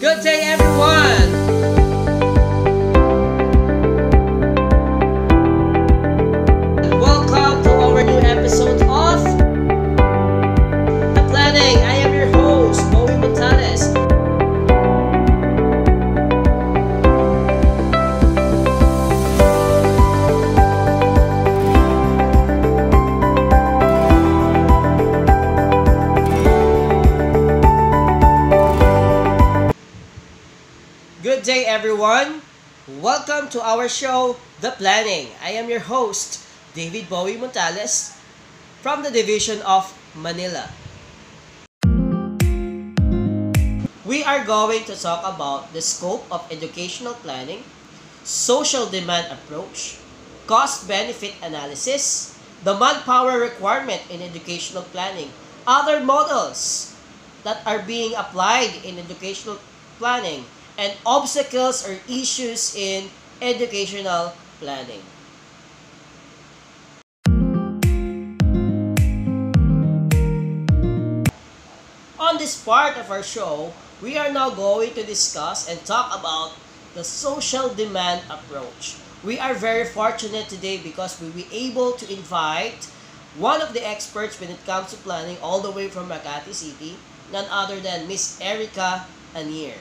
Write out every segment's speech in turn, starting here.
Good day, everyone! Welcome to our new episode of The Planning. I am your host, Bowie Montales. Good day, everyone. Welcome to our show, The Planning. I am your host, David Bowie Montales, from the Division of Manila. We are going to talk about the scope of educational planning, social demand approach, cost-benefit analysis, the manpower requirement in educational planning, other models that are being applied in educational planning, and obstacles or issues in educational planning. On this part of our show, we are now going to discuss and talk about the social demand approach. We are very fortunate today because we were able to invite one of the experts when it comes to planning all the way from Makati City, none other than Miss Erica Anier.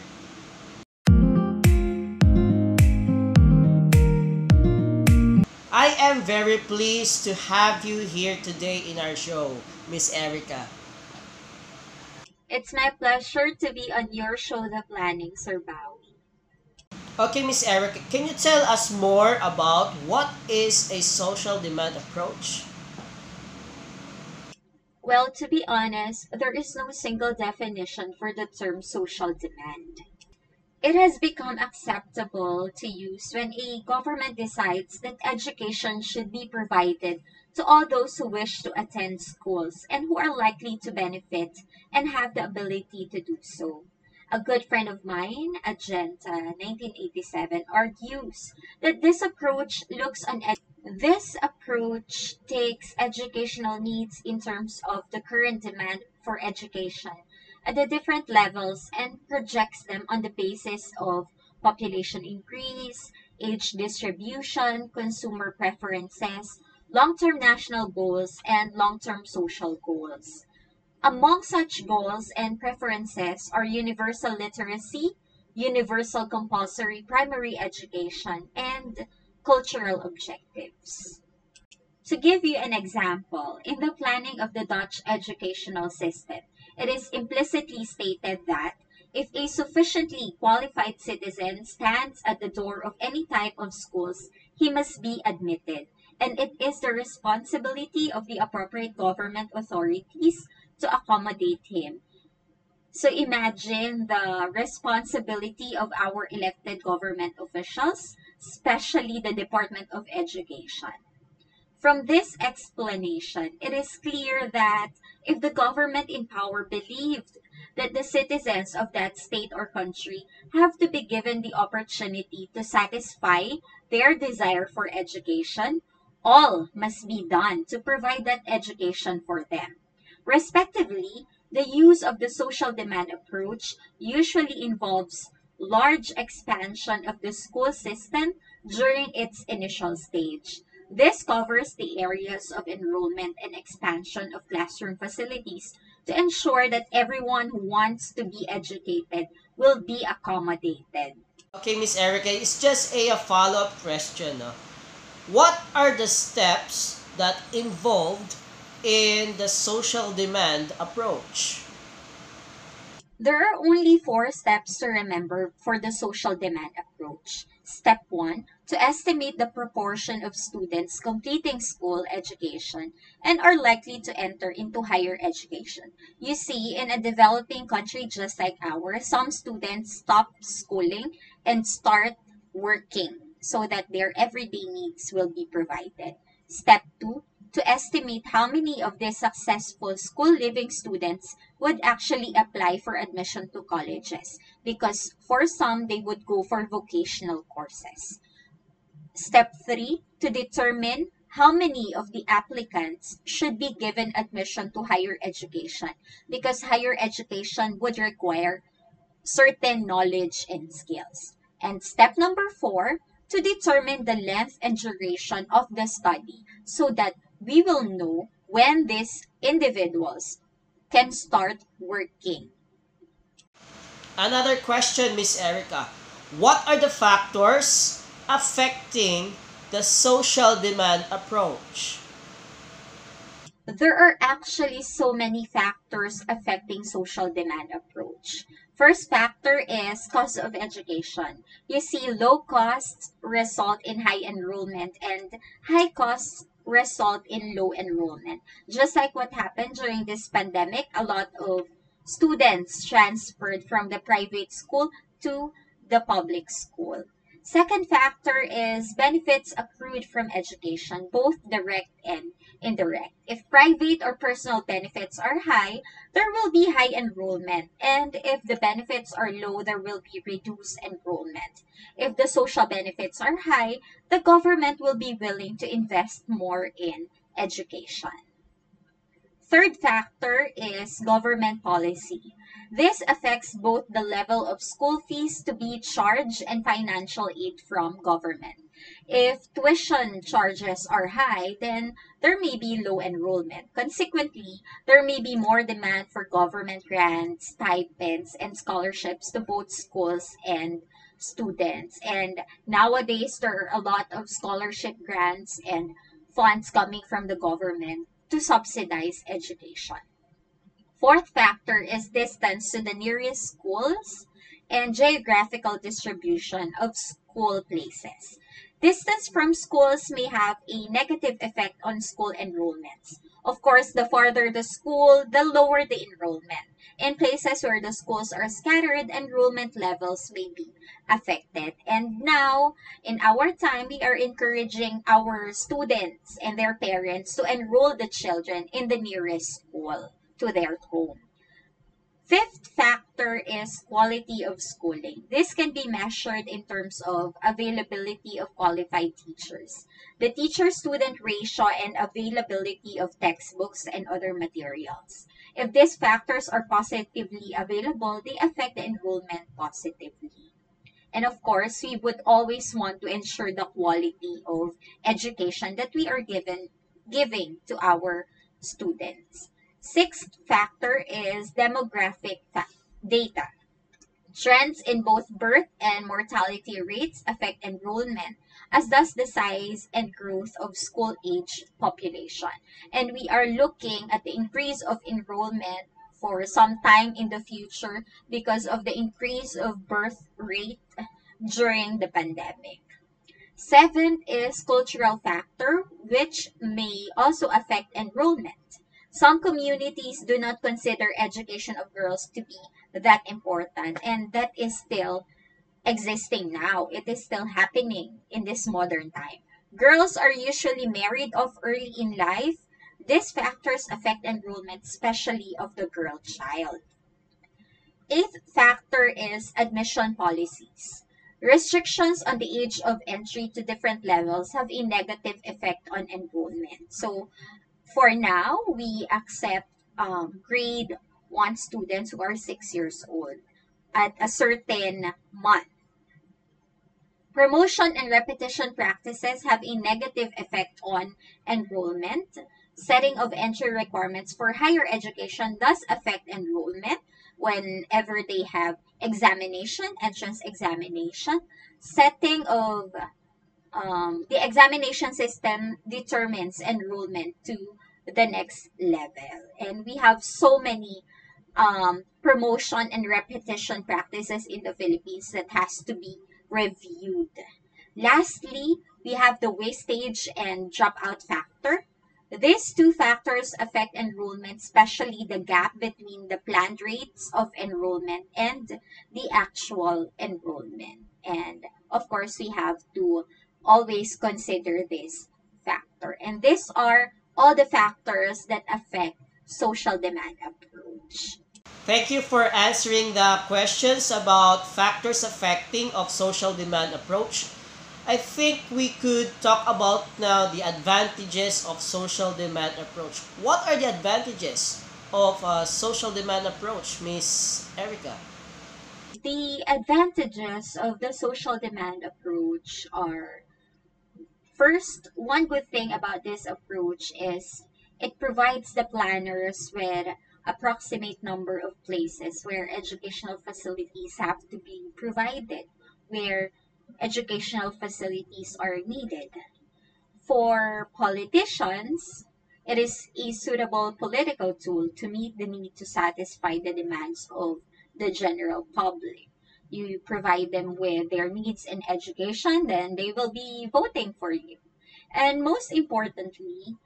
I am very pleased to have you here today in our show, Miss Erica. It's my pleasure to be on your show, The Planning, Sir Bowie. Okay, Miss Erica, can you tell us more about what is a social demand approach? Well, to be honest, there is no single definition for the term social demand. It has become acceptable to use when a government decides that education should be provided to all those who wish to attend schools and who are likely to benefit and have the ability to do so. A good friend of mine, Agenta 1987, argues that this approach takes educational needs in terms of the current demand for education at the different levels and projects them on the basis of population increase, age distribution, consumer preferences, long-term national goals, and long-term social goals. Among such goals and preferences are universal literacy, universal compulsory primary education, and cultural objectives. To give you an example, in the planning of the Dutch educational system, it is implicitly stated that if a sufficiently qualified citizen stands at the door of any type of schools, he must be admitted, and it is the responsibility of the appropriate government authorities to accommodate him. So imagine the responsibility of our elected government officials, especially the Department of Education. From this explanation, it is clear that if the government in power believed that the citizens of that state or country have to be given the opportunity to satisfy their desire for education, all must be done to provide that education for them. Respectively, the use of the social demand approach usually involves large expansion of the school system during its initial stage. This covers the areas of enrollment and expansion of classroom facilities to ensure that everyone who wants to be educated will be accommodated. Okay, Miss Erica, it's just a follow-up question. No? What are the steps that involved in the social demand approach? There are only four steps to remember for the social demand approach. Step 1, to estimate the proportion of students completing school education and are likely to enter into higher education. You see, in a developing country just like ours, some students stop schooling and start working so that their everyday needs will be provided. Step 2, to estimate how many of these successful school leaving students would actually apply for admission to colleges because for some they would go for vocational courses. Step 3, to determine how many of the applicants should be given admission to higher education because higher education would require certain knowledge and skills. And step number four, to determine the length and duration of the study so that we will know when these individuals can start working. Another question, Miss Erica. What are the factors affecting the social demand approach? There are actually so many factors affecting social demand approach. First factor is cost of education. You see, low costs result in high enrollment and high costs result in low enrollment. Just like what happened during this pandemic, a lot of students transferred from the private school to the public school. Second factor is benefits accrued from education, both direct and indirect. If private or personal benefits are high, there will be high enrollment. And if the benefits are low, there will be reduced enrollment. If the social benefits are high, the government will be willing to invest more in education. Third factor is government policy. This affects both the level of school fees to be charged and financial aid from government. If tuition charges are high, then there may be low enrollment. Consequently, there may be more demand for government grants, stipends, and scholarships to both schools and students. And nowadays, there are a lot of scholarship grants and funds coming from the government to subsidize education. Fourth factor is distance to the nearest schools and geographical distribution of school places. Distance from schools may have a negative effect on school enrollments. Of course, the farther the school, the lower the enrollment. In places where the schools are scattered, enrollment levels may be affected. And now, in our time, we are encouraging our students and their parents to enroll the children in the nearest school to their home. Fifth factor is quality of schooling. This can be measured in terms of availability of qualified teachers, the teacher-student ratio, and availability of textbooks and other materials. If these factors are positively available, they affect the enrollment positively. And of course, we would always want to ensure the quality of education that we are giving to our students. Sixth factor is data. Trends in both birth and mortality rates affect enrollment, as does the size and growth of school age population. And we are looking at the increase of enrollment for some time in the future because of the increase of birth rate during the pandemic. Seventh is cultural factor, which may also affect enrollment. Some communities do not consider education of girls to be that important, and that is still existing now. It is still happening in this modern time. Girls are usually married off early in life. These factors affect enrollment, especially of the girl child. Eighth factor is admission policies. Restrictions on the age of entry to different levels have a negative effect on enrollment. So, for now, we accept grade 1 students who are 6 years old at a certain month. Promotion and repetition practices have a negative effect on enrollment. Setting of entry requirements for higher education does affect enrollment whenever they have examination, entrance examination. Setting of the examination system determines enrollment to the next level. And we have so many promotion and repetition practices in the Philippines that has to be reviewed. Lastly, we have the wastage and dropout factor. These two factors affect enrollment, especially the gap between the planned rates of enrollment and the actual enrollment. And of course, we have to always consider this factor. And these are all the factors that affect social demand approach. Thank you for answering the questions about factors affecting of social demand approach. I think we could talk about now the advantages of social demand approach. What are the advantages of social demand approach, Miss Erica? The advantages of the social demand approach are: first, one good thing about this approach is it provides the planners with approximate number of places where educational facilities have to be provided, where educational facilities are needed. For politicians, it is a suitable political tool to meet the need to satisfy the demands of the general public. You provide them with their needs in education, then they will be voting for you. And most importantly,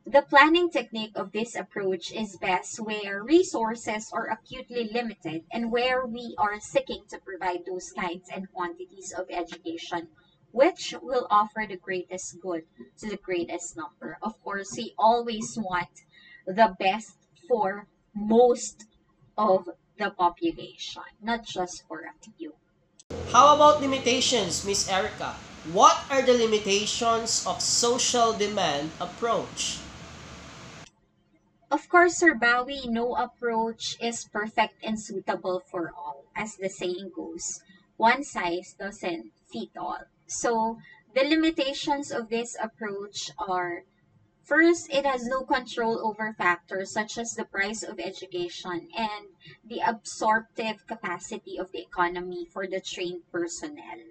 the planning technique of this approach is best where resources are acutely limited and where we are seeking to provide those kinds and quantities of education which will offer the greatest good to the greatest number. Of course, we always want the best for most of the population, not just for a few. How about limitations, Miss Erica? What are the limitations of social demand approach? Of course, Sir Bowie, no approach is perfect and suitable for all. As the saying goes, one size doesn't fit all. So, the limitations of this approach are: first, it has no control over factors such as the price of education and the absorptive capacity of the economy for the trained personnel.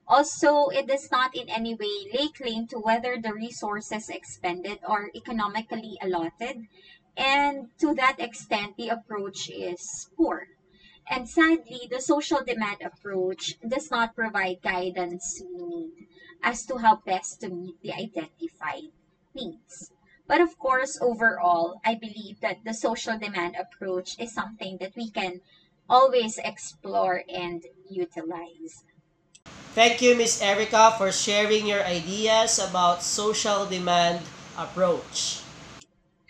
Also, it does not in any way lay claim to whether the resources expended are economically allotted, and to that extent, the approach is poor. And sadly, the social demand approach does not provide guidance we need as to how best to meet the identified needs. But of course, overall, I believe that the social demand approach is something that we can always explore and utilize. Thank you, Miss Erica, for sharing your ideas about social demand approach.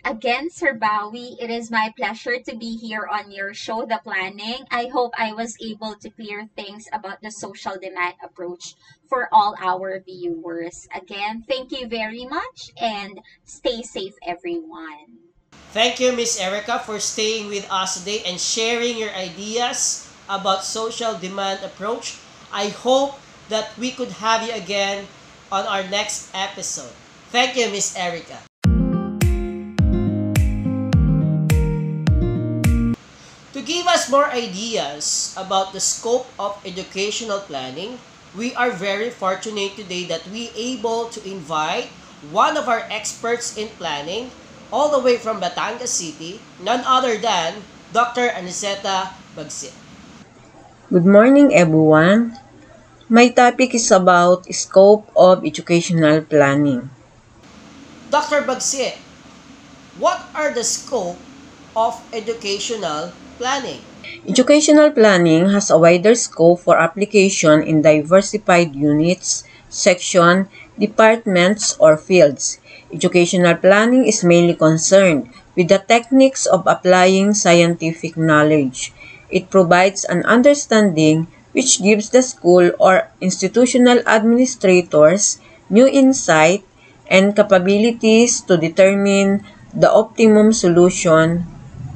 Again, Sir Bowie, it is my pleasure to be here on your show, The Planning. I hope I was able to clear things about the social demand approach for all our viewers. Again, thank you very much and stay safe, everyone. Thank you, Miss Erica, for staying with us today and sharing your ideas about social demand approach. I hope that we could have you again on our next episode. Thank you, Miss Erica. To give us more ideas about the scope of educational planning, we are very fortunate today that we able to invite one of our experts in planning all the way from Batangas City, none other than Dr. Aniseta Bagsit. Good morning, everyone. My topic is about scope of educational planning. Dr. Bagsit, what are the scope of educational planning? Educational planning has a wider scope for application in diversified units, section, departments, or fields. Educational planning is mainly concerned with the techniques of applying scientific knowledge. It provides an understanding which gives the school or institutional administrators new insight and capabilities to determine the optimum solution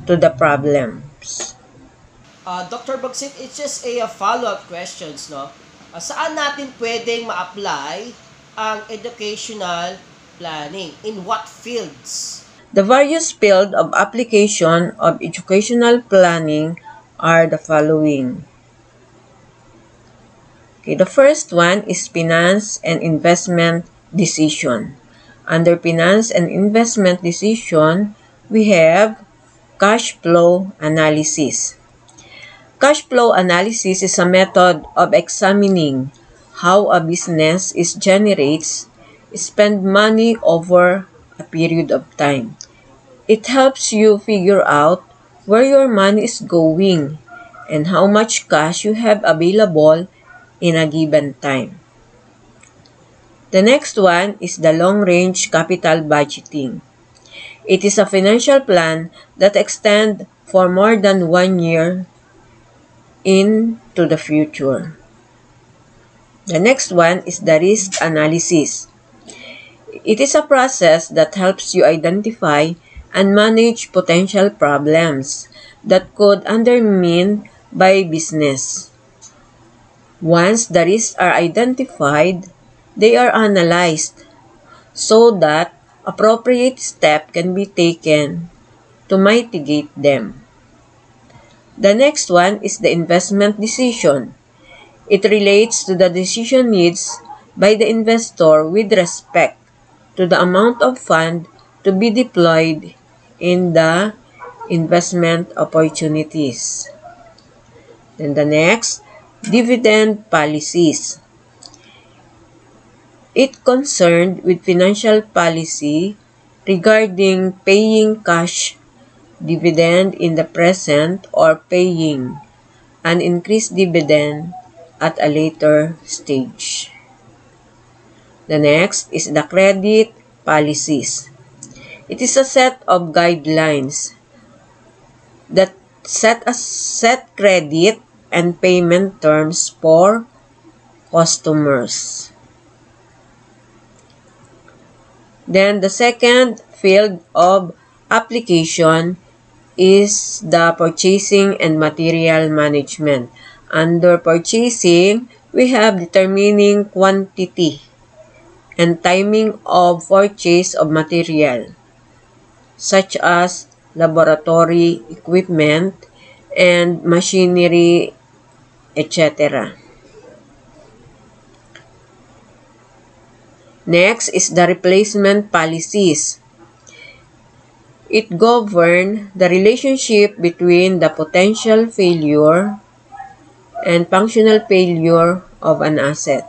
to the problems. Dr. Bagsit, it's just a follow-up questions, no? Saan natin pwedeng ma-apply ang educational planning? In what fields? The various fields of application of educational planning are the following. Okay, the first one is finance and investment decision. Under finance and investment decision, we have cash flow analysis. Cash flow analysis is a method of examining how a business is generates spend money over a period of time. It helps you figure out where your money is going and how much cash you have available in a given time. The next one is the long-range capital budgeting. It is a financial plan that extends for more than 1 year into the future. The next one is the risk analysis. It is a process that helps you identify and manage potential problems that could undermine by business. Once the risks are identified, they are analyzed so that appropriate steps can be taken to mitigate them. The next one is the investment decision. It relates to the decision needs by the investor with respect to the amount of fund to be deployed in the investment opportunities. Then the next, dividend policies. It concerned with financial policy regarding paying cash dividend in the present or paying an increased dividend at a later stage. The next is the credit policies. It is a set of guidelines that set credit and payment terms for customers. Then the second field of application is the purchasing and material management. Under purchasing, we have determining quantity and timing of purchase of material, such as laboratory equipment and machinery, etc. Next is the replacement policies. It governs the relationship between the potential failure and functional failure of an asset.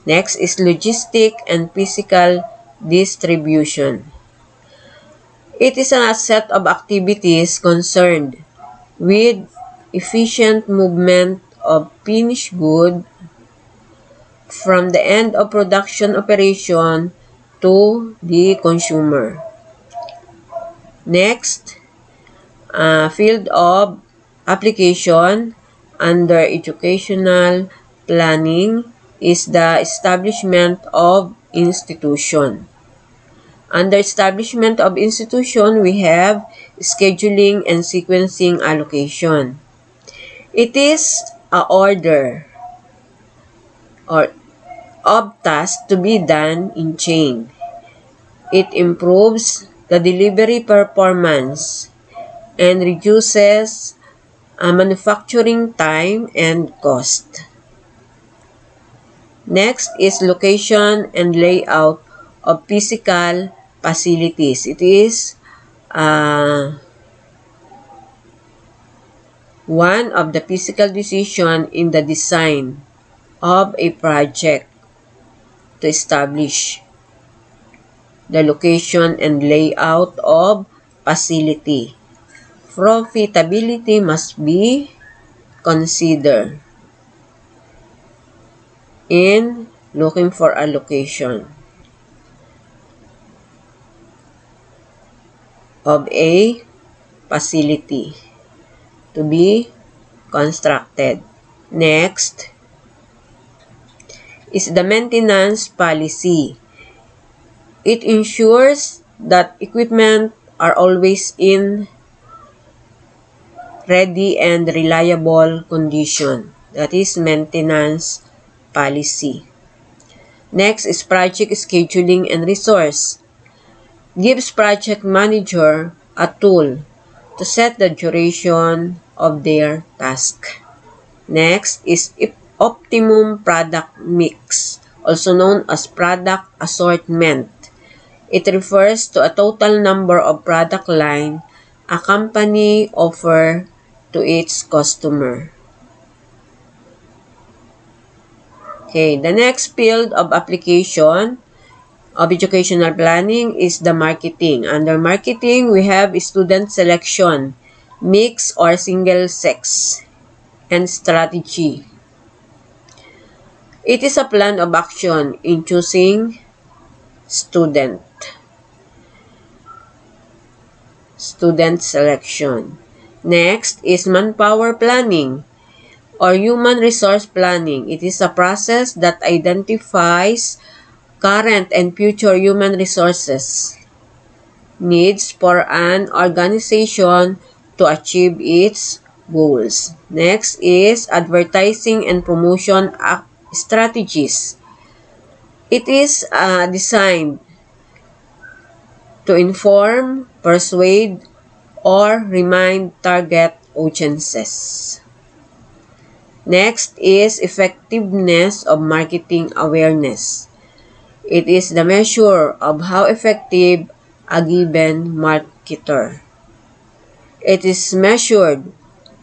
Next is logistic and physical distribution. It is a set of activities concerned with efficient movement of finished goods from the end of production operation to the consumer. Next, field of application under educational planning is the establishment of institution. Under establishment of institution, we have scheduling and sequencing allocation. It is a order of tasks to be done in chain. It improves the delivery performance and reduces manufacturing time and cost. Next is location and layout of physical facilities. It is one of the physical decisions in the design of a project to establish the location and layout of facility. Profitability must be considered in looking for a location of a facility to be constructed. Next is the maintenance policy. It ensures that equipment are always in ready and reliable condition. That is maintenance policy. Next is project scheduling and resource. Gives project manager a tool to set the duration of their task. Next is optimum product mix, also known as product assortment. It refers to a total number of product line a company offers to its customer. Okay, the next field of application of educational planning is the marketing. Under marketing, we have student selection, mixed or single sex, and strategy. It is a plan of action in choosing student selection. Next is manpower planning or human resource planning. It is a process that identifies current and future human resources needs for an organization to achieve its goals. Next is advertising and promotion strategies. It is designed to inform, persuade, or remind target audiences. Next is effectiveness of marketing awareness. It is the measure of how effective a given marketer. It is measured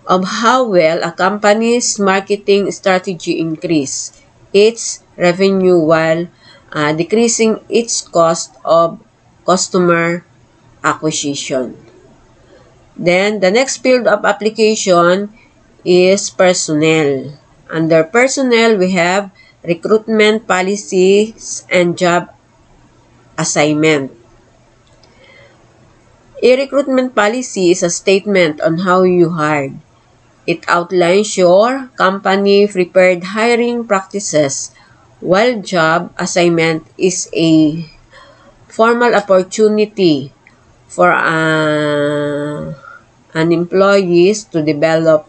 of how well a company's marketing strategy increase its revenue while decreasing its cost of customer acquisition. Then, the next field of application is personnel. Under personnel, we have recruitment policies and job assignment. A recruitment policy is a statement on how you hired. It outlines your company prepared hiring practices, while job assignment is a formal opportunity for an employees to develop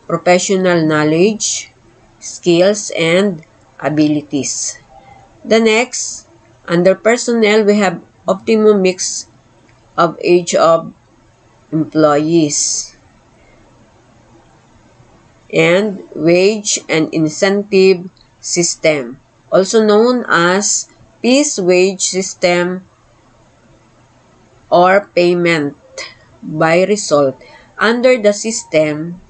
professional knowledge, skills, and abilities. The next, under personnel, we have optimum mix of age of employees and wage and incentive system, also known as piece wage system or payment by result. Under the system,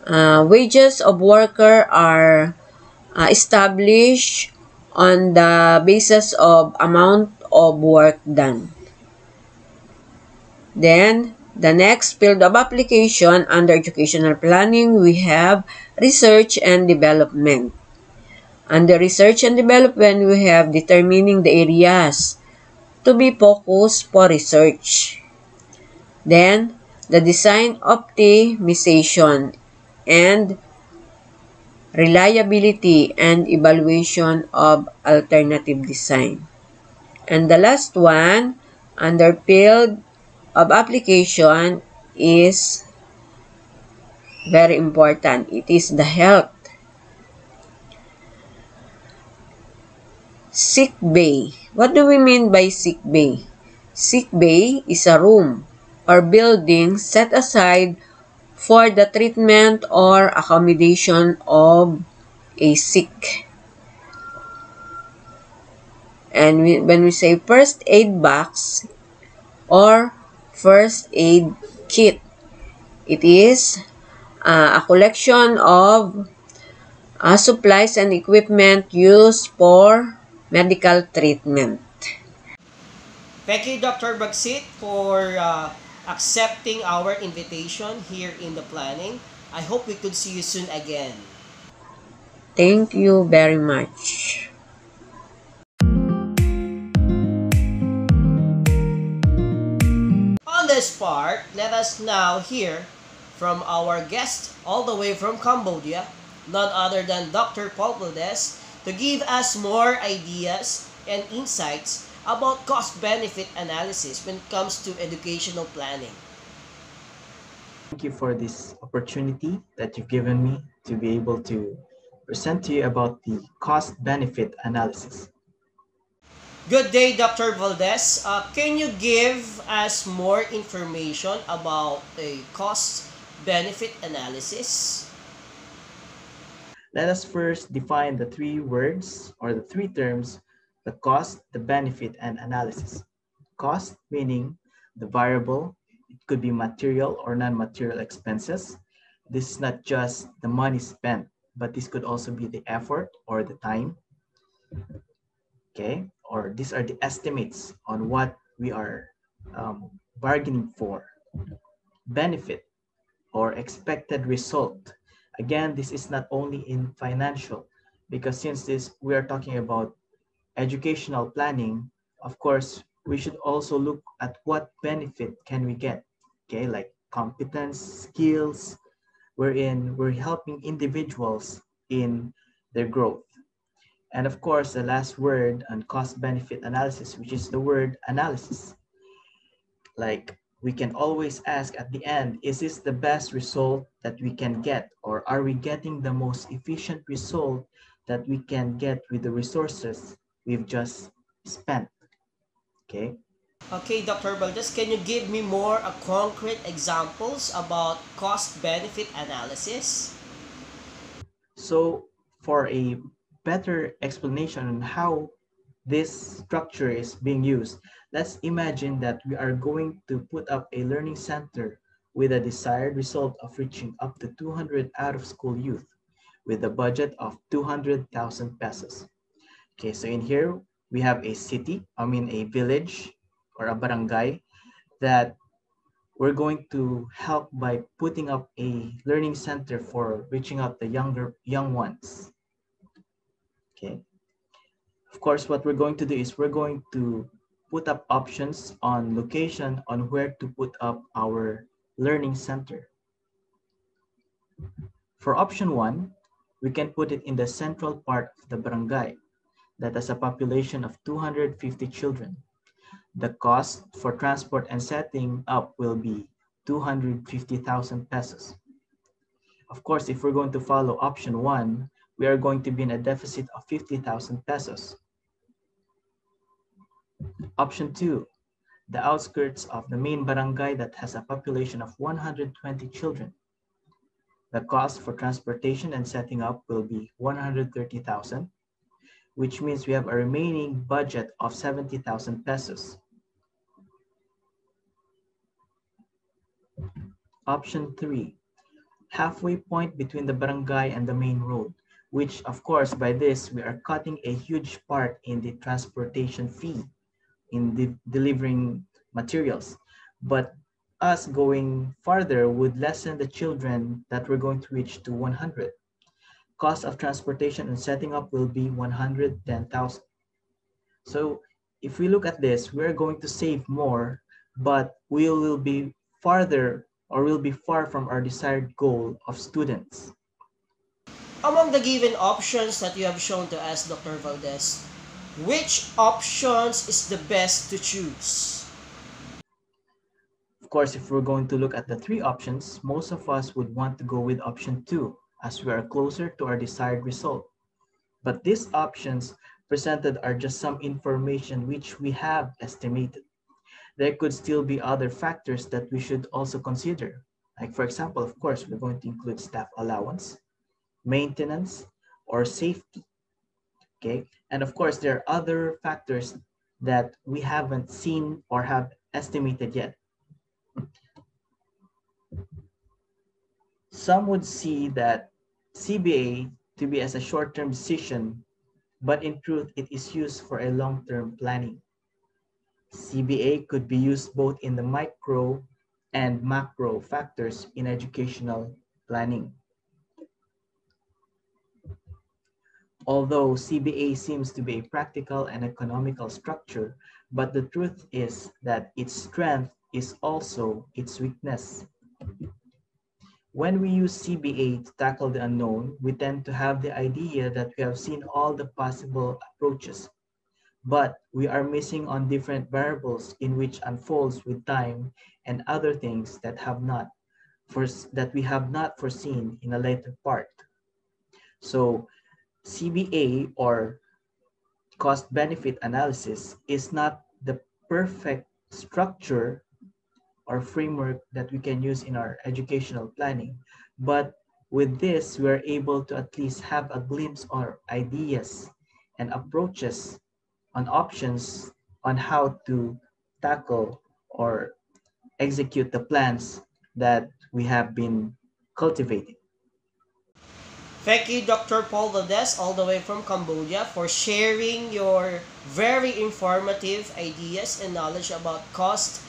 wages of worker are established on the basis of amount of work done. Then, the next field of application under educational planning, we have research and development. Under research and development, we have determining the areas to be focused for research. Then, the design optimization and reliability and evaluation of alternative design. And the last one, under field of application is very important. It is the health. Sick bay. What do we mean by sick bay? Sick bay is a room or building set aside for the treatment or accommodation of a sick. And when we say first aid box or first aid kit, it is a collection of supplies and equipment used for medical treatment. Thank you, Dr. Bagsit, for accepting our invitation here in the planning. I hope we could see you soon again. Thank you very much. On this part, let us now hear from our guest all the way from Cambodia, none other than Dr. Paul Valdez, to give us more ideas and insights about cost-benefit analysis when it comes to educational planning. Thank you for this opportunity that you've given me to be able to present to you about the cost-benefit analysis. Good day, Dr. Valdez. Can you give us more information about a cost-benefit analysis? Let us first define the three words or the three terms: the cost, the benefit, and analysis. Cost meaning the variable. It could be material or non-material expenses. This is not just the money spent, but this could also be the effort or the time. Okay, or these are the estimates on what we are bargaining for. Benefit or expected result. Again, this is not only in financial, because since we are talking about educational planning, of course, we should also look at what benefit can we get. Okay, like competence, skills, wherein we're helping individuals in their growth. And of course, the last word on cost benefit analysis, which is the word analysis. Like we can always ask at the end, is this the best result that we can get? Or are we getting the most efficient result that we can get with the resources we've just spent? Okay. Okay, Dr. Valdez, can you give me more concrete examples about cost-benefit analysis? So for a better explanation on how this structure is being used, let's imagine that we are going to put up a learning center with a desired result of reaching up to 200 out-of-school youth with a budget of 200,000 pesos. Okay, so in here we have a a village or a barangay that we're going to help by putting up a learning center for reaching out the young ones. Okay. Of course, what we're going to do is we're going to put up options on location on where to put up our learning center. For option one, we can put it in the central part of the barangay that has a population of 250 children. The cost for transport and setting up will be 250,000 pesos. Of course, if we're going to follow option one, we are going to be in a deficit of 50,000 pesos. Option two, the outskirts of the main barangay that has a population of 120 children. The cost for transportation and setting up will be 130,000, which means we have a remaining budget of 70,000 pesos. Option three, halfway point between the barangay and the main road, which of course by this we are cutting a huge part in the transportation fee in delivering materials. But us going farther would lessen the children that we're going to reach to 100. Cost of transportation and setting up will be 110,000. So if we look at this, we're going to save more, but we will be farther or will be far from our desired goal of students. Among the given options that you have shown to us, Dr. Valdez, which options is the best to choose? Of course, if we're going to look at the three options, most of us would want to go with option two as we are closer to our desired result. But these options presented are just some information which we have estimated. There could still be other factors that we should also consider. Like for example, of course, we're going to include staff allowance, maintenance, or safety. Okay, and of course, there are other factors that we haven't seen or have estimated yet. Some would see that CBA to be as a short-term decision, but in truth, it is used for a long-term planning. CBA could be used both in the micro and macro factors in educational planning. Although CBA seems to be a practical and economical structure, but the truth is that its strength is also its weakness. When we use CBA to tackle the unknown, we tend to have the idea that we have seen all the possible approaches, but we are missing on different variables in which unfolds with time and other things that we have not foreseen in a later part. So CBA or cost benefit analysis is not the perfect structure or framework that we can use in our educational planning. But with this, we are able to at least have a glimpse or ideas and approaches on options on how to tackle or execute the plans that we have been cultivating. Thank you, Dr. Paul Valdez, all the way from Cambodia, for sharing your very informative ideas and knowledge about cost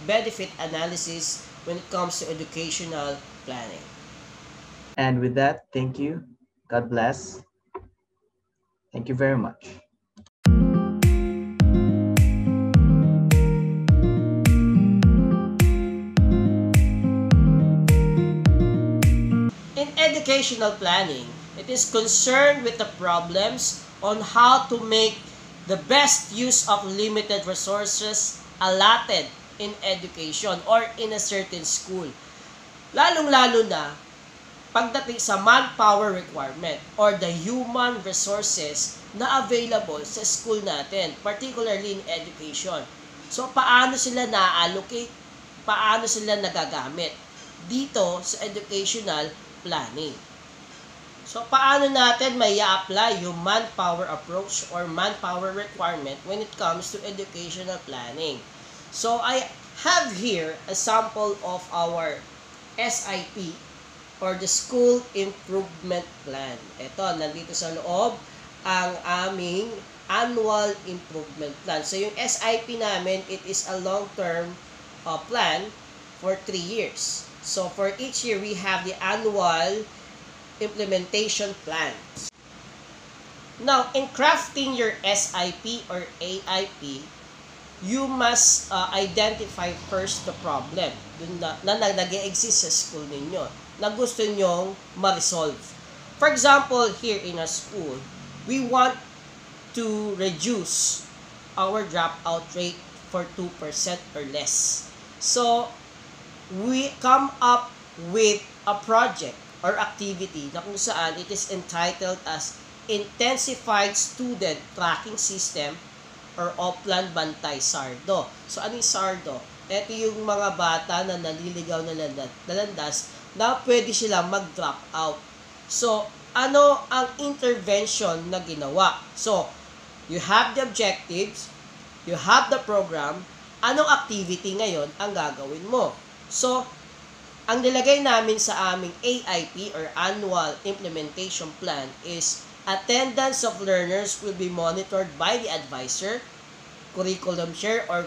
benefit analysis when it comes to educational planning. And with that, thank you. God bless. Thank you very much. In educational planning, it is concerned with the problems on how to make the best use of limited resources allotted in education or in a certain school. Lalong-lalo na pagdating sa manpower requirement or the human resources na available sa school natin, particularly in education. So, paano sila na-allocate? Paano sila nagagamit dito sa educational planning? So, paano natin may apply yung manpower approach or manpower requirement when it comes to educational planning? So, I have here a sample of our SIP or the School Improvement Plan. Ito, nandito sa loob ang aming Annual Improvement Plan. So, yung SIP namin, it is a long-term plan for 3 years. So, for each year, we have the annual implementation plan. Now, in crafting your SIP or AIP, you must identify first the problem na nag-exist sa school ninyo na gusto nyong ma-resolve. For example, here in a school, we want to reduce our dropout rate for 2% or less. So, we come up with a project or activity na kung saan it is entitled as Intensified Student Tracking System or Oplan Bantay Sardo. So, ano yung Sardo? Ito yung mga bata na naliligaw na landas na pwede silang mag-drop out. So, ano ang intervention na ginawa? So, you have the objectives, you have the program, anong activity ngayon ang gagawin mo? So, ang nilagay namin sa aming AIP or Annual Implementation Plan is attendance of learners will be monitored by the advisor, curriculum chair, or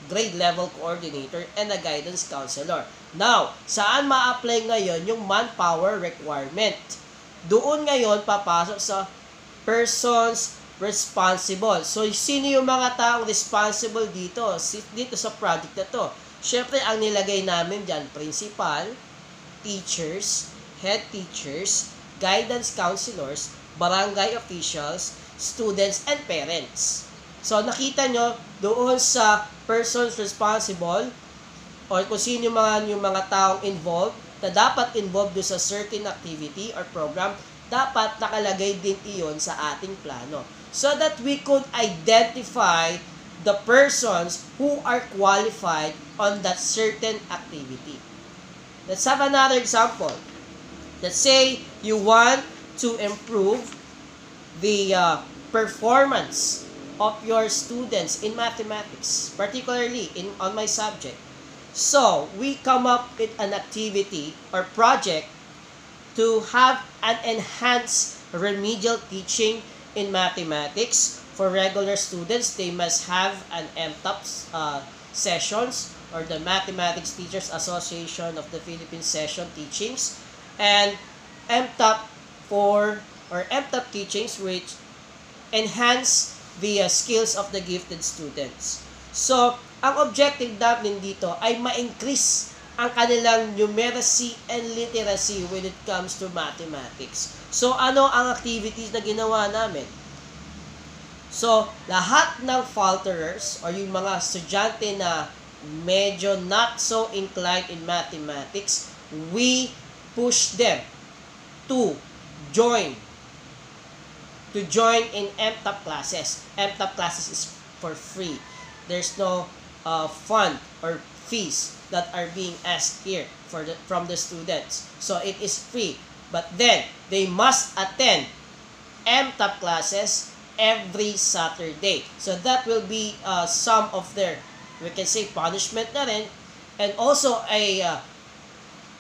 grade level coordinator, and a guidance counselor. Now, saan ma-apply ngayon yung manpower requirement? Doon ngayon papasok sa persons responsible. So, sino yung mga taong responsible dito sa project na to? Siyempre, ang nilagay namin dyan, principal, teachers, head teachers, guidance counselors, barangay officials, students, and parents. So, nakita nyo, doon sa persons responsible, or kung sino yung mga taong involved, na dapat involved doon sa certain activity or program, dapat nakalagay din iyon sa ating plano. So that we could identify the persons who are qualified on that certain activity. Let's have another example. Let's say you want to improve the performance of your students in mathematics, particularly on my subject. So, we come up with an activity or project to have an enhanced remedial teaching in mathematics. For regular students, they must have an MTOP sessions or the Mathematics Teachers Association of the Philippines session teachings, and MTOP MTOP teachings which enhance the skills of the gifted students. So, ang objective namin dito ay ma-increase ang kanilang numeracy and literacy when it comes to mathematics. So, ano ang activities na ginawa namin? So, lahat ng falterers or yung mga estudyante na medyo not so inclined in mathematics, we push them to join in MTOP classes. MTOP classes is for free. There's no fund or fees that are being asked here from the students. So it is free. But then, they must attend MTOP classes every Saturday. So that will be some of their, we can say, punishment na rin. And also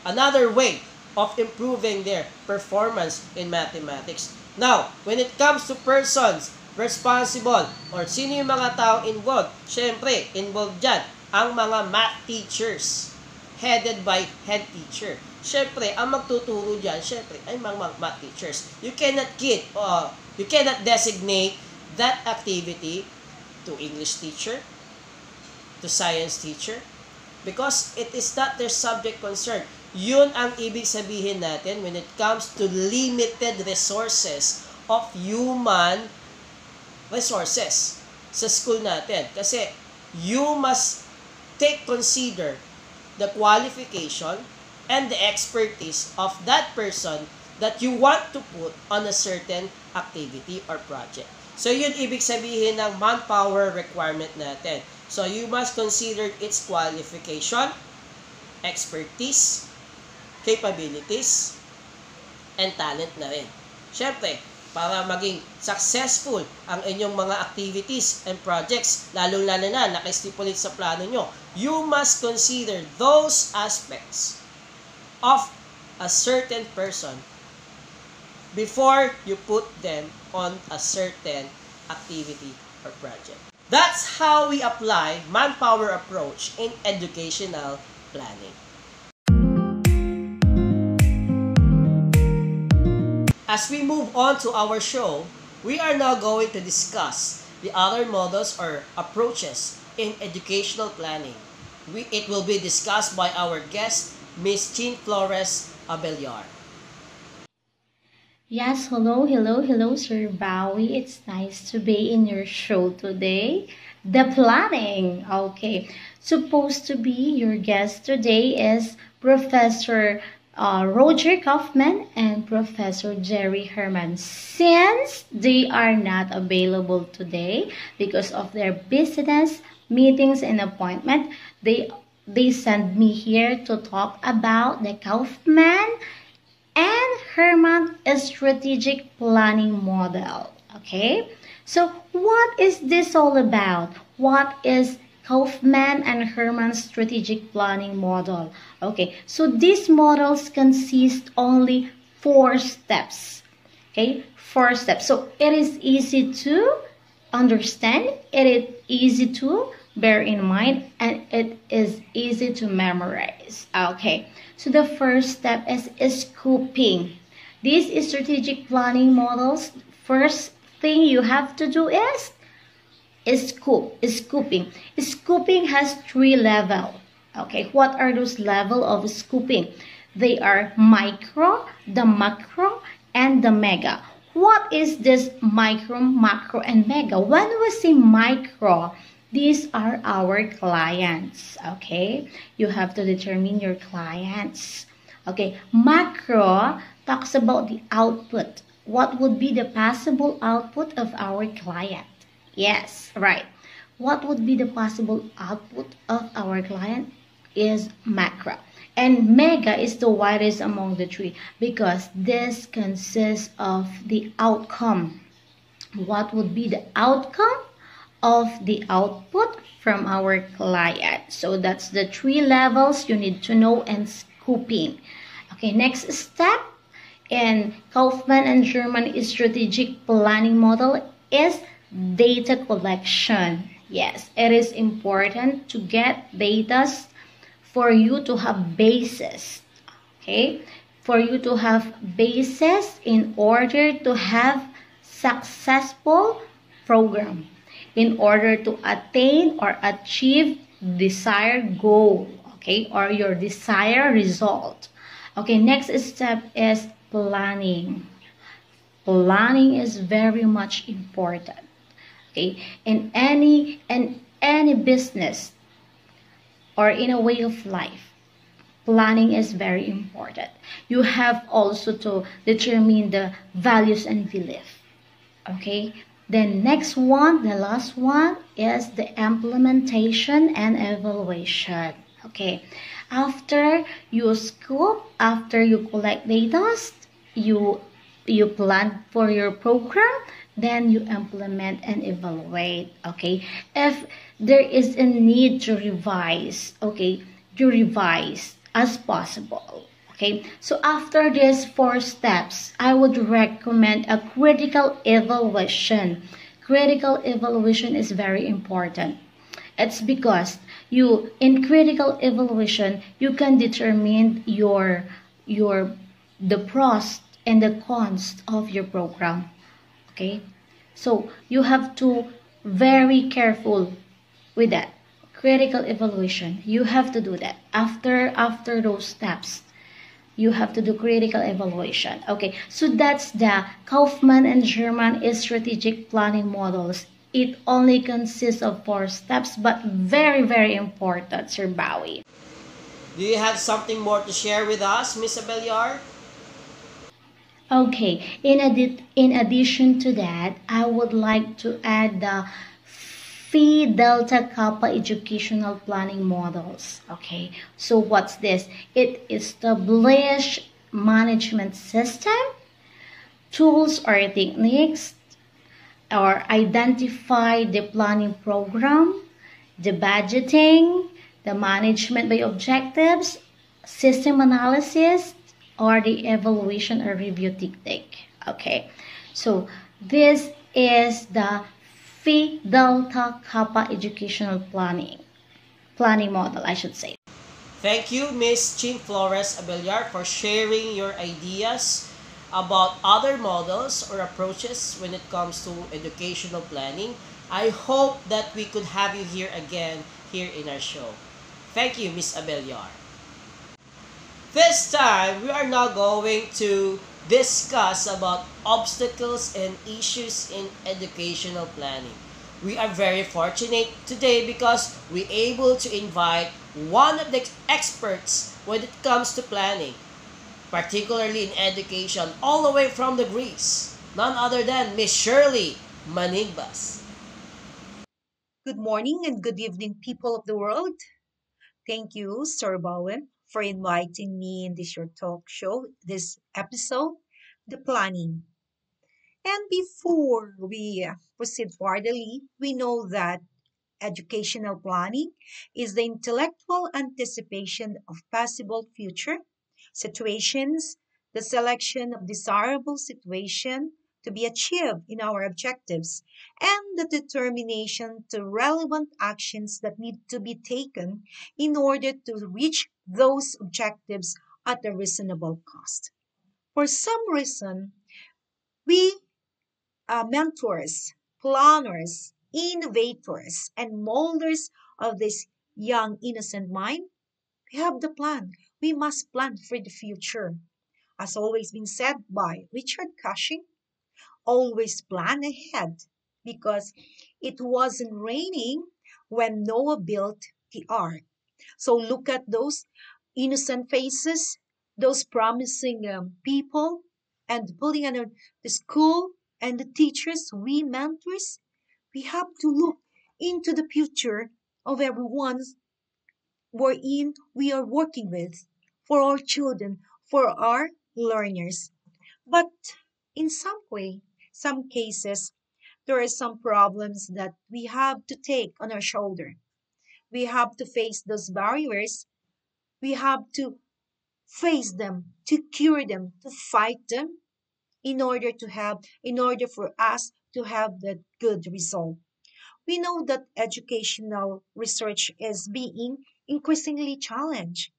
another way of improving their performance in mathematics. Now, when it comes to persons responsible or sino yung mga tao involved, syempre, involved dyan ang mga math teachers headed by head teacher. Syempre, ang magtuturo dyan, syempre, ay mga math teachers. You cannot designate that activity to English teacher, to science teacher, because it is not their subject concern. Yun ang ibig sabihin natin when it comes to limited resources of human resources sa school natin. Kasi you must consider the qualification and the expertise of that person that you want to put on a certain activity or project. So yun ibig sabihin ng manpower requirement natin. So you must consider its qualification, expertise, capabilities, and talent na rin. Siyempre, para maging successful ang inyong mga activities and projects, lalong-lalo na naka-stipulate sa plano nyo, you must consider those aspects of a certain person before you put them on a certain activity or project. That's how we apply manpower approach in educational planning. As we move on to our show, we are now going to discuss the other models or approaches in educational planning. It will be discussed by our guest, Ms. Jean Flores Abellar. Yes, hello, Sir Bowie. It's nice to be in your show today. The planning. Okay. Supposed to be your guest today is Professor Roger Kaufman and Professor Jerry Herman. Since they are not available today because of their business, meetings, and appointment, they sent me here to talk about the Kaufman and Herman strategic planning model. Okay, so what is this all about? What is Kaufman and Herman strategic planning model? Okay, so these models consist only 4 steps. Okay, 4 steps. So it is easy to understand, it is easy to bear in mind, and it is easy to memorize. Okay, so the first step is scooping. These strategic planning models, first thing you have to do is scooping. Scooping has 3 levels. Okay, what are those levels of scooping? They are micro, the macro, and the mega. What is this micro, macro, and mega? When we say micro, these are our clients. Okay, you have to determine your clients. Okay, macro talks about the output. What would be the possible output of our client? Yes, right. What would be the possible output of our client is macro. And mega is the widest among the 3 because this consists of the outcome. What would be the outcome of the output from our client? So that's the 3 levels you need to know and scooping. Okay, next step in Kaufman and Herman strategic planning model is data collection. Yes, it is important to get data for you to have basis. Okay, for you to have basis in order to have successful program, in order to attain or achieve desired goal, okay, or your desired result. Okay, next step is planning. Planning is very much important. Okay, in any business or in a way of life, planning is very important. You have also to determine the values and belief. Okay, then next one, the last one, is the implementation and evaluation. Okay, after you scope, after you collect data, you plan for your program, then you implement and evaluate. Okay, if there is a need to revise, okay, you revise as possible. Okay, so after these 4 steps, I would recommend a critical evaluation. Critical evaluation is very important. It's because in critical evaluation, you can determine the pros and the cons of your program. Okay, so you have to very careful with that. Critical evaluation, you have to do that. After those steps, you have to do critical evaluation. Okay, so that's the Kaufman and Herman strategic planning models It only consists of four steps, but very, very important, Sir Bowie. Do you have something more to share with us, Miss Abelyar? Okay, in addition to that, I would like to add the Phi Delta Kappa educational planning models. Okay, so what's this? It establishes management system, tools or techniques, or identify the planning program, the budgeting, the management by objectives, system analysis, or the evaluation or review technique. Okay, so this is the Phi Delta Kappa educational planning model, I should say. Thank you, Miss Chin Flores Abelyar, for sharing your ideas about other models or approaches when it comes to educational planning. I hope that we could have you here again here in our show. Thank you, Miss Abelyar. This time, we are now going to discuss about obstacles and issues in educational planning. We are very fortunate today because we able to invite one of the experts when it comes to planning, particularly in education, all the way from the Greece. None other than Miss Shirley Manigbas. Good morning and good evening, people of the world. Thank you, Sir Bowen, for inviting me in this your talk show, this episode, The Planning. And before we proceed furtherly, we know that educational planning is the intellectual anticipation of possible future situations, the selection of desirable situation to be achieved in our objectives, and the determination to relevant actions that need to be taken in order to reach those objectives at a reasonable cost. For some reason, we mentors, planners, innovators, and molders of this young, innocent mind. We have the plan. We must plan for the future. As always been said by Richard Cushing, always plan ahead because it wasn't raining when Noah built the ark. So look at those innocent faces, those promising people, and putting on the school and the teachers, we mentors, we have to look into the future of everyone we are working with for our children, for our learners. But in some way, some cases, there are some problems that we have to take on our shoulder. We have to face those barriers. We have to face them, to cure them, to fight them in order for us to have the good result. We know that educational research is being increasingly challenged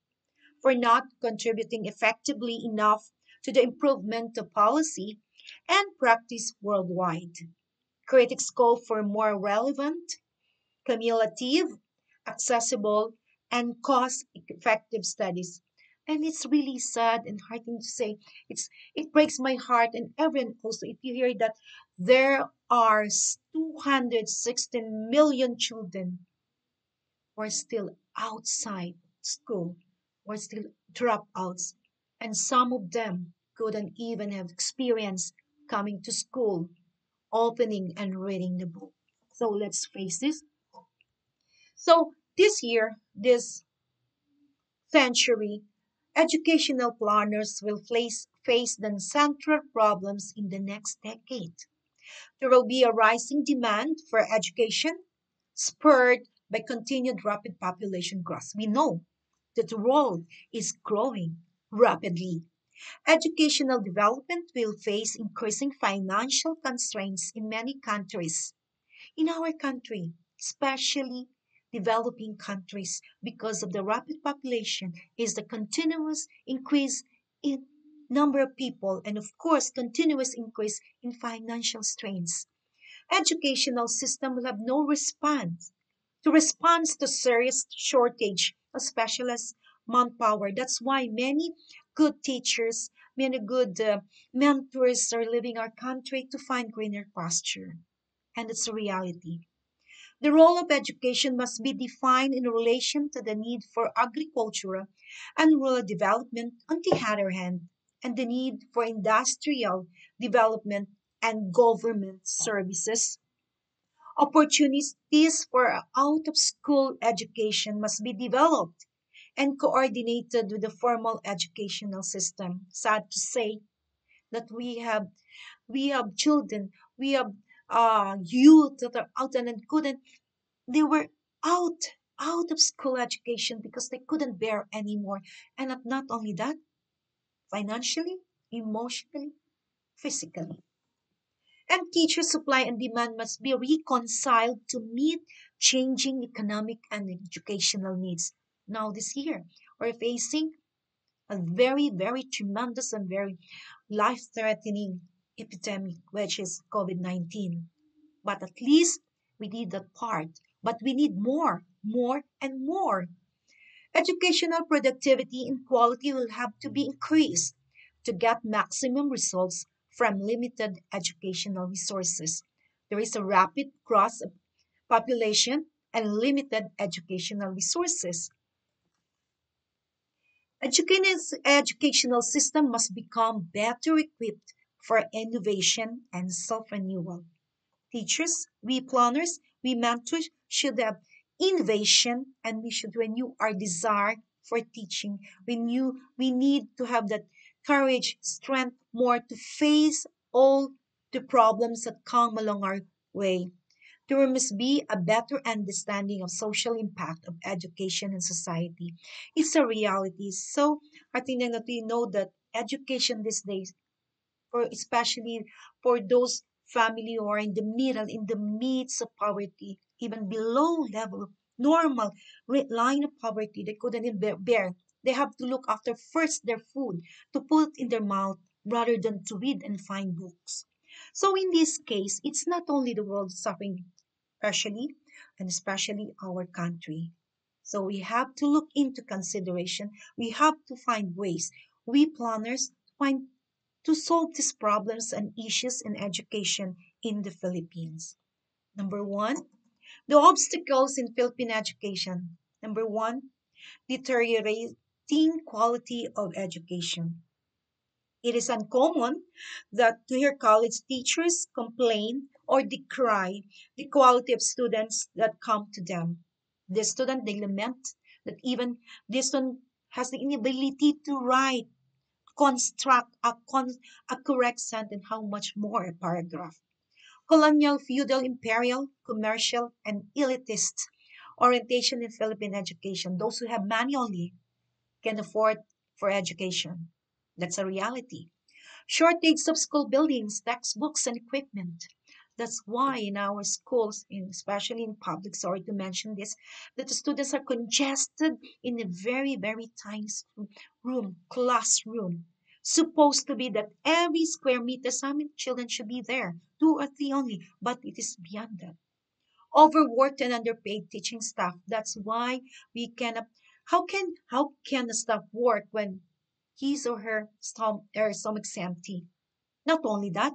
for not contributing effectively enough to the improvement of policy and practice worldwide. Critics call for more relevant, cumulative, accessible, and cost-effective studies. And it's really sad and heartening to say it breaks my heart and everyone also if you hear that there are 216 million children who are still outside school, who are still dropouts, and some of them couldn't even have experience coming to school, opening and reading the book. So let's face this. So this year, this century, educational planners will face the central problems in the next decade. There will be a rising demand for education, spurred by continued rapid population growth. We know that the world is growing rapidly. Educational development will face increasing financial constraints in many countries, in our country, especially developing countries, because of the rapid population, is the continuous increase in number of people and of course continuous increase in financial strains. Educational system will have no response to response to serious shortage of specialist manpower. That's why many good teachers, many good mentors are leaving our country to find greener pasture. and it's a reality. The role of education must be defined in relation to the need for agricultural and rural development on the other hand, and the need for industrial development and government services. Opportunities for out of school education must be developed and coordinated with the formal educational system. Sad to say that we have children, we have youth that are out and couldn't they were out out of school education because they couldn't bear anymore. And not only that, financially, emotionally, physically. And teacher supply and demand must be reconciled to meet changing economic and educational needs. Now this year, we're facing a very, very tremendous and very life-threatening epidemic, which is COVID-19. But at least we did that part. But we need more, more, and more. Educational productivity and quality will have to be increased to get maximum results from limited educational resources. There is a rapid growth of population and limited educational resources. Educational system must become better equipped for innovation and self-renewal. Teachers, we planners, we mentors should have innovation and we should renew our desire for teaching. We need to have that courage, strength more to face all the problems that come along our way. There must be a better understanding of social impact of education in society. It's a reality. So I think that we know that education these days for especially for those family who are in the middle, in the midst of poverty, even below level of normal line of poverty, they couldn't even bear. They have to look after first their food to put in their mouth rather than to read and find books. So in this case, it's not only the world suffering, especially and especially our country. So we have to look into consideration. We have to find ways. We planners find to solve these problems and issues in education in the Philippines. Number one, the obstacles in Philippine education. Number one, deteriorating quality of education. It is uncommon that to hear college teachers complain or decry the quality of students that come to them. The student, they lament that even this one has the inability to write construct a correct sentence, how much more a paragraph. Colonial, feudal, imperial, commercial, and elitist orientation in Philippine education. Those who have money only can afford for education. That's a reality. Shortage of school buildings, textbooks, and equipment. That's why in our schools, especially in public, sorry to mention this, that the students are congested in a very, very tiny classroom. Supposed to be that every square meter, how many children should be there? Two or three only, but it is beyond that. Overworked and underpaid teaching staff. That's why we cannot. How can a staff work when his or her stomach's empty? Not only that,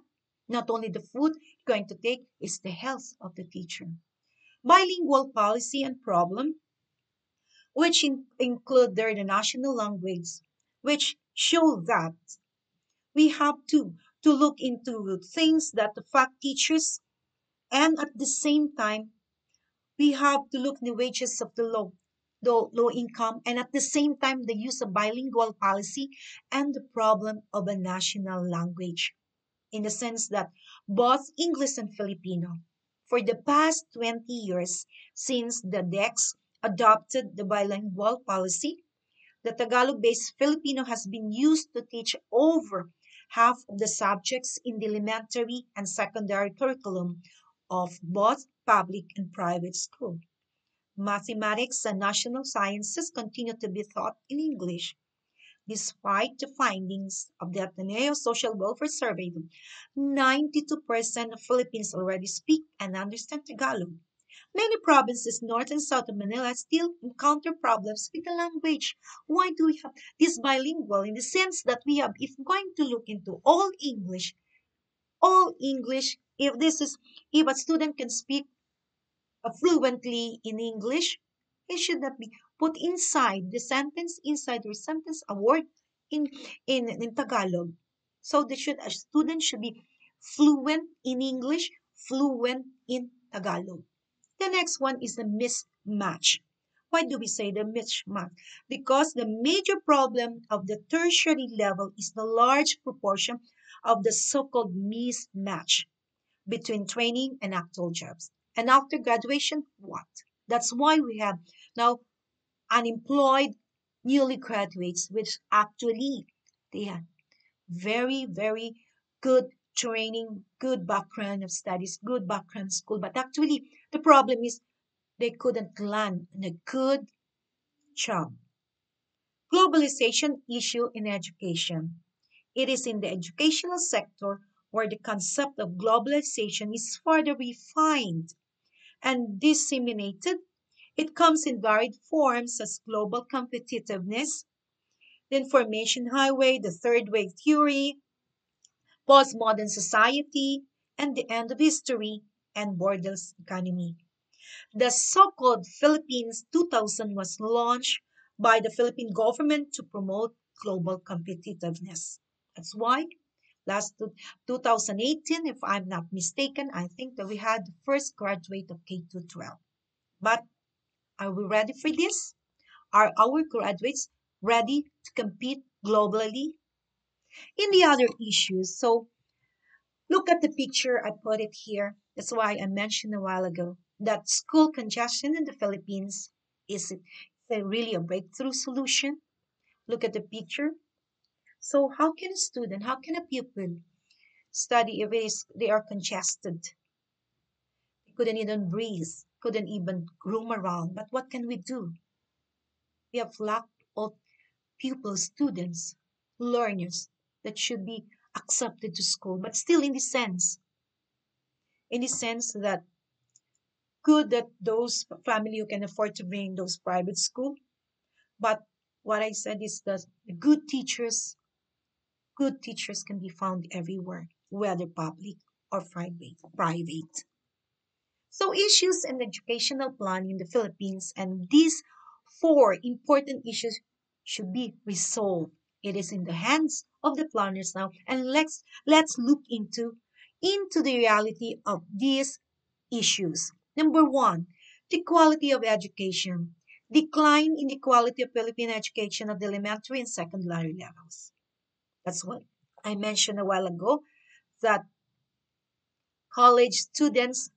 not only the food going to take is the health of the teacher. Bilingual policy and problem, which include their the national language, which show that we have to look into things that affect teachers, and at the same time we have to look the wages of the low income, and at the same time the use of bilingual policy and the problem of a national language, in the sense that both English and Filipino, for the past 20 years since the DEX adopted the bilingual policy, the Tagalog-based Filipino has been used to teach over half of the subjects in the elementary and secondary curriculum of both public and private school. Mathematics and national sciences continue to be taught in English. Despite the findings of the Ateneo Social Welfare Survey, 92% of Philippines already speak and understand Tagalog. Many provinces north and south of Manila still encounter problems with the language. Why do we have this bilingual? In the sense that we have, if we're going to look into all English If this is if a student can speak fluently in English, it should not be put inside the sentence, inside the sentence, a word in in Tagalog. So a student should be fluent in English, fluent in Tagalog. The next one is the mismatch. Why do we say the mismatch? Because the major problem of the tertiary level is the large proportion of the so-called mismatch between training and actual jobs. And after graduation, what? That's why we have now unemployed newly graduates, which actually they have very, very good training, good background of studies, good background school. But actually, the problem is they couldn't land in a good job. Globalization issue in education. It is in the educational sector where the concept of globalization is further refined and disseminated. It comes in varied forms as global competitiveness, the information highway, the third wave theory, postmodern society, and the end of history and borderless economy. The so-called Philippines 2000 was launched by the Philippine government to promote global competitiveness. That's why last 2018, if I'm not mistaken, I think that we had the first graduate of K to 12. But are we ready for this? Are our graduates ready to compete globally? In the other issues, so look at the picture, I put it here. That's why I mentioned a while ago that school congestion in the Philippines is really a breakthrough solution. Look at the picture. So how can a student, how can a pupil study if they are congested? They couldn't even breathe, couldn't even roam around. But what can we do? We have lack of pupils, students, learners that should be accepted to school, but still in the sense that good that those family who can afford to bring those private school. But what I said is that the good teachers can be found everywhere, whether public or private. So issues in educational plan in the Philippines and these four important issues should be resolved. It is in the hands of the planners now, and let's look into the reality of these issues. Number one, the quality of education. Decline in the quality of Philippine education at the elementary and secondary levels. That's what I mentioned a while ago, that college students,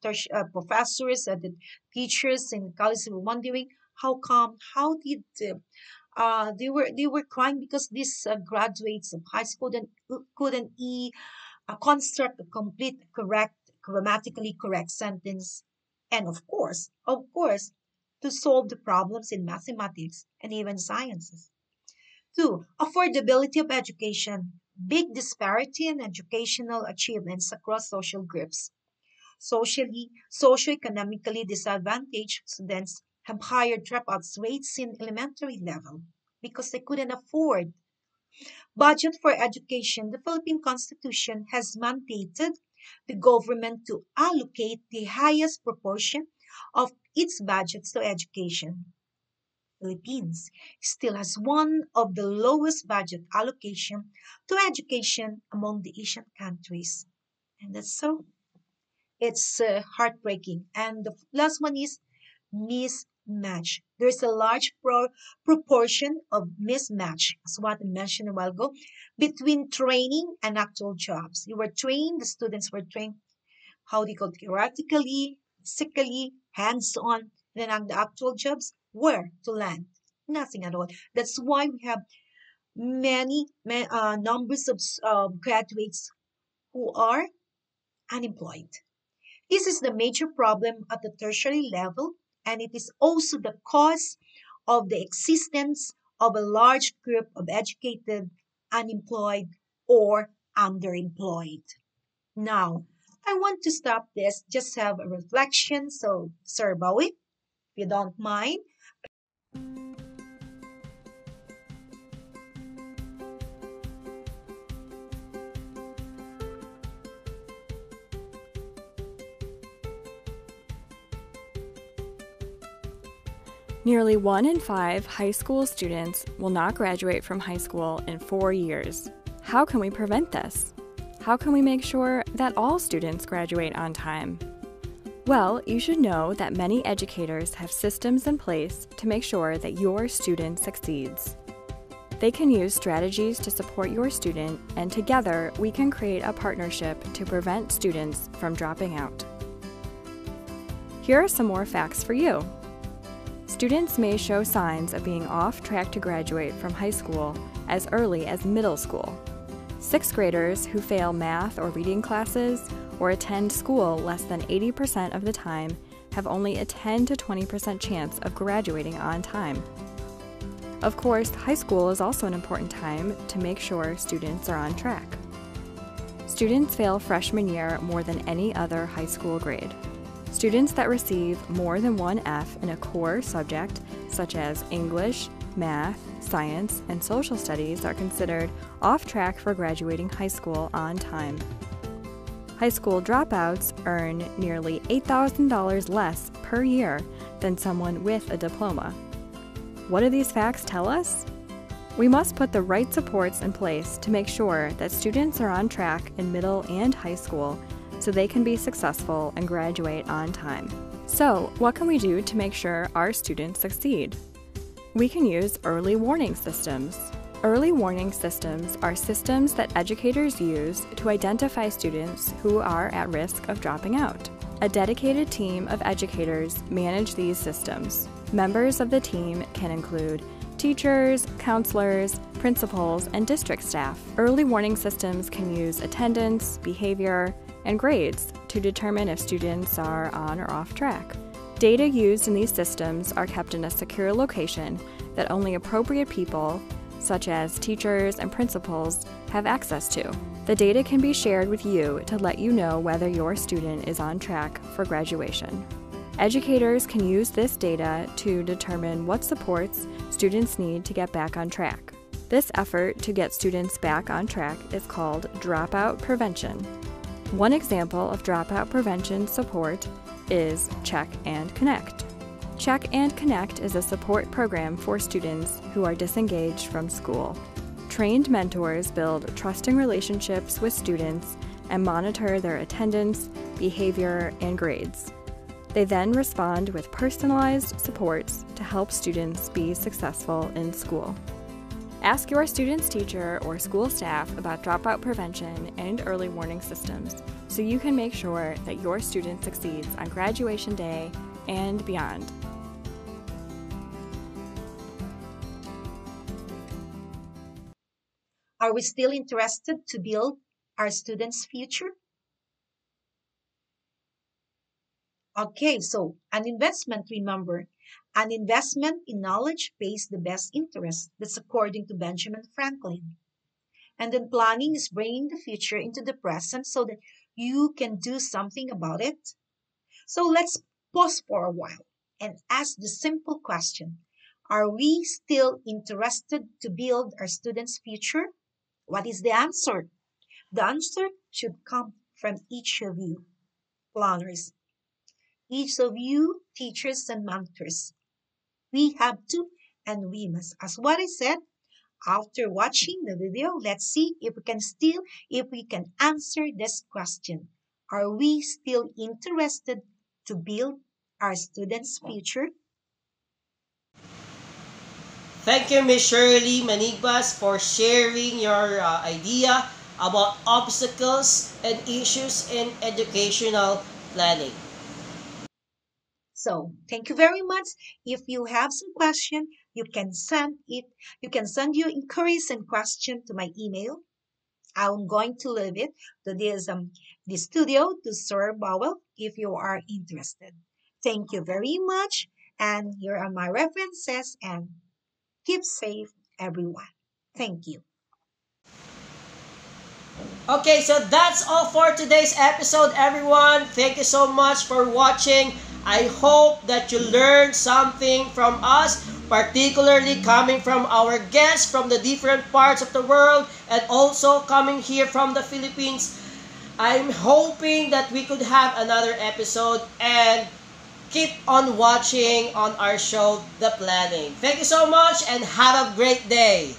professors, and the teachers in college were wondering how come, how did they were crying because these graduates of high school couldn't construct a complete, correct, grammatically correct sentence, and of course, to solve the problems in mathematics and even sciences. Two, affordability of education. Big disparity in educational achievements across social groups. Socioeconomically disadvantaged students have higher dropouts rates in elementary level because they couldn't afford. Budget for education. The Philippine Constitution has mandated the government to allocate the highest proportion of its budgets to education. Philippines still has one of the lowest budget allocation to education among the Asian countries. And that's so it's heartbreaking. And the last one is mismatch. There's a large proportion of mismatch, as what I mentioned a while ago, between training and actual jobs. You were trained, the students were trained, how do you call it, theoretically, physically, hands-on, then on the actual jobs, where to land? Nothing at all. That's why we have many numbers of graduates who are unemployed. This is the major problem at the tertiary level, and it is also the cause of the existence of a large group of educated, unemployed, or underemployed. Now, I want to stop this, just have a reflection. So, Sir Bowie, if you don't mind. Nearly 1 in 5 high school students will not graduate from high school in 4 years. How can we prevent this? How can we make sure that all students graduate on time? Well, you should know that many educators have systems in place to make sure that your student succeeds. They can use strategies to support your student, and together we can create a partnership to prevent students from dropping out. Here are some more facts for you. Students may show signs of being off track to graduate from high school as early as middle school. 6th graders who fail math or reading classes or attend school less than 80% of the time have only a 10 to 20% chance of graduating on time. Of course, high school is also an important time to make sure students are on track. Students fail freshman year more than any other high school grade. Students that receive more than one F in a core subject, such as English, math, science, and social studies, are considered off track for graduating high school on time. High school dropouts earn nearly $8,000 less per year than someone with a diploma. What do these facts tell us? We must put the right supports in place to make sure that students are on track in middle and high school so they can be successful and graduate on time. So, what can we do to make sure our students succeed? We can use early warning systems. Early warning systems are systems that educators use to identify students who are at risk of dropping out. A dedicated team of educators manage these systems. Members of the team can include teachers, counselors, principals, and district staff. Early warning systems can use attendance, behavior, and grades to determine if students are on or off track. Data used in these systems are kept in a secure location that only appropriate people, such as teachers and principals, have access to. The data can be shared with you to let you know whether your student is on track for graduation. Educators can use this data to determine what supports students need to get back on track. This effort to get students back on track is called dropout prevention. One example of dropout prevention support is Check and Connect. Check and Connect is a support program for students who are disengaged from school. Trained mentors build trusting relationships with students and monitor their attendance, behavior, and grades. They then respond with personalized supports to help students be successful in school. Ask your student's teacher or school staff about dropout prevention and early warning systems so you can make sure that your student succeeds on graduation day and beyond. Are we still interested to build our students' future? Okay, so an investment, remember, an investment in knowledge pays the best interest. That's according to Benjamin Franklin. And then planning is bringing the future into the present so that you can do something about it. So let's pause for a while and ask the simple question. Are we still interested to build our students' future? What is the answer? The answer should come from each of you, planners, each of you, teachers and mentors. We have to and we must. As what I said, after watching the video, let's see if we can answer this question. Are we still interested to build our students' future? Thank you, Ms. Shirley Manigbas, for sharing your idea about obstacles and issues in educational planning. So thank you very much. If you have some question, you can send it. You can send your inquiries and question to my email. I'm going to leave it to this studio to Sir Bowell if you are interested. Thank you very much. And here are my references and keep safe, everyone. Thank you. Okay, so that's all for today's episode, everyone. Thank you so much for watching. I hope that you learned something from us, particularly coming from our guests from the different parts of the world and also coming here from the Philippines. I'm hoping that we could have another episode and keep on watching on our show, The Planning. Thank you so much and have a great day.